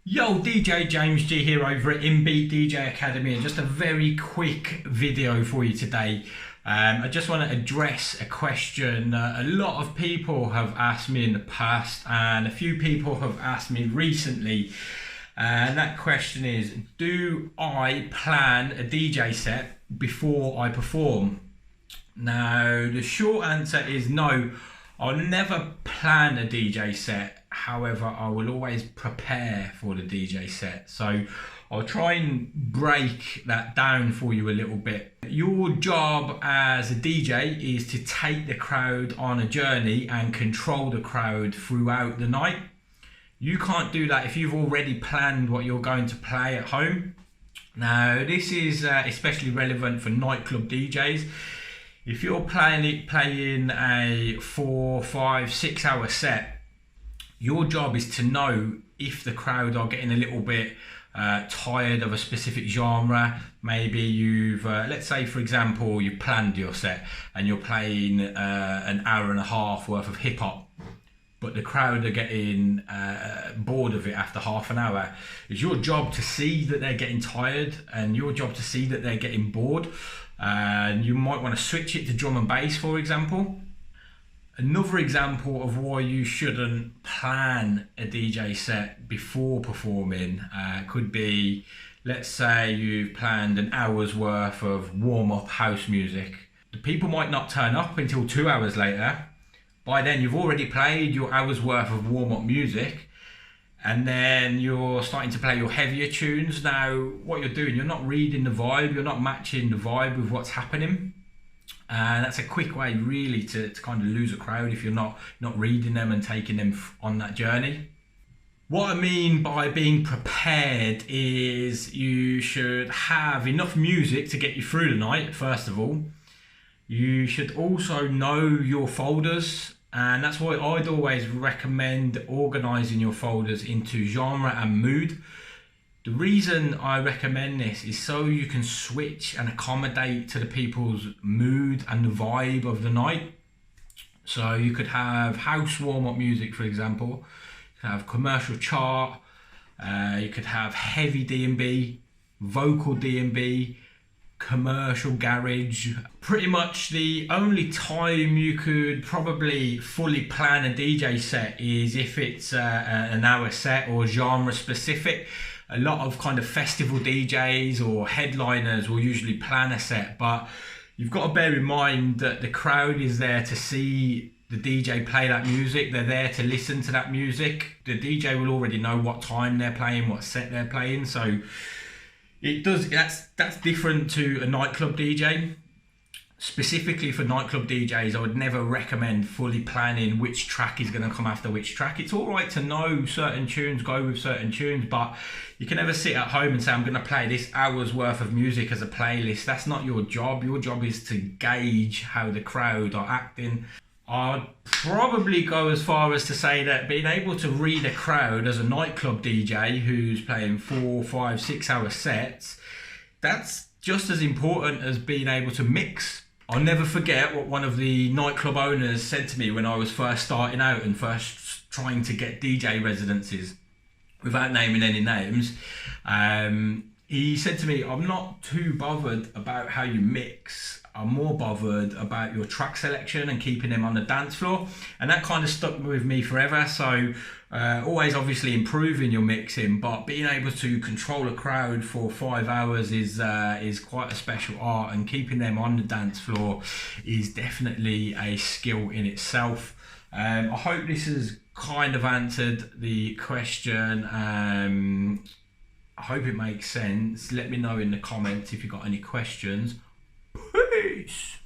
Yo, DJ James G here over at 𝐒𝐴𝐵 DJ Academy, and just a very quick video for you today. I just want to address a question a lot of people have asked me in the past, and a few people have asked me recently. And that question is, do I plan a DJ set before I perform? Now, the short answer is no. I'll never plan a DJ set. However, I will always prepare for the DJ set. So I'll try and break that down for you a little bit. Your job as a DJ is to take the crowd on a journey and control the crowd throughout the night. You can't do that if you've already planned what you're going to play at home. Now, this is especially relevant for nightclub DJs. If you're playing a 4, 5, 6 hour set, your job is to know if the crowd are getting a little bit tired of a specific genre. Maybe you've, let's say for example, you planned your set and you're playing an hour and a half worth of hip hop, but the crowd are getting bored of it after half an hour. It's your job to see that they're getting tired, and your job to see that they're getting bored. And you might want to switch it to drum and bass, for example. Another example of why you shouldn't plan a DJ set before performing could be, let's say you've planned an hour's worth of warm-up house music. The people might not turn up until 2 hours later. By then you've already played your hour's worth of warm-up music, and then you're starting to play your heavier tunes. Now, what you're doing, you're not reading the vibe, you're not matching the vibe with what's happening. And that's a quick way really to kind of lose a crowd if you're not reading them and taking them on that journey. What I mean by being prepared is you should have enough music to get you through the night, first of all. You should also know your folders, and that's why I'd always recommend organising your folders into genre and mood. The reason I recommend this is so you can switch and accommodate to the people's mood and the vibe of the night. So you could have house warm-up music, for example. You could have commercial chart. You could have heavy D&B, vocal D&B, commercial garage. Pretty much the only time you could probably fully plan a DJ set is if it's an hour set or genre specific. A lot of kind of festival DJs or headliners will usually plan a set, but you've got to bear in mind that the crowd is there to see the DJ play that music. They're there to listen to that music. The DJ will already know what time they're playing, what set they're playing. So that's different to a nightclub DJ. Specifically for nightclub DJs, I would never recommend fully planning which track is going to come after which track. It's all right to know certain tunes, go with certain tunes, but you can never sit at home and say, I'm going to play this hour's worth of music as a playlist. That's not your job. Your job is to gauge how the crowd are acting. I'd probably go as far as to say that being able to read a crowd as a nightclub DJ who's playing 4, 5, 6 hour sets, that's just as important as being able to mix. I'll never forget what one of the nightclub owners said to me when I was first starting out and first trying to get DJ residencies, without naming any names. He said to me, I'm not too bothered about how you mix. I'm more bothered about your track selection and keeping them on the dance floor. And that kind of stuck with me forever. So always obviously improving your mixing, but being able to control a crowd for 5 hours is quite a special art, and keeping them on the dance floor is definitely a skill in itself. I hope this has kind of answered the question. I hope it makes sense. Let me know in the comments if you've got any questions. Peace.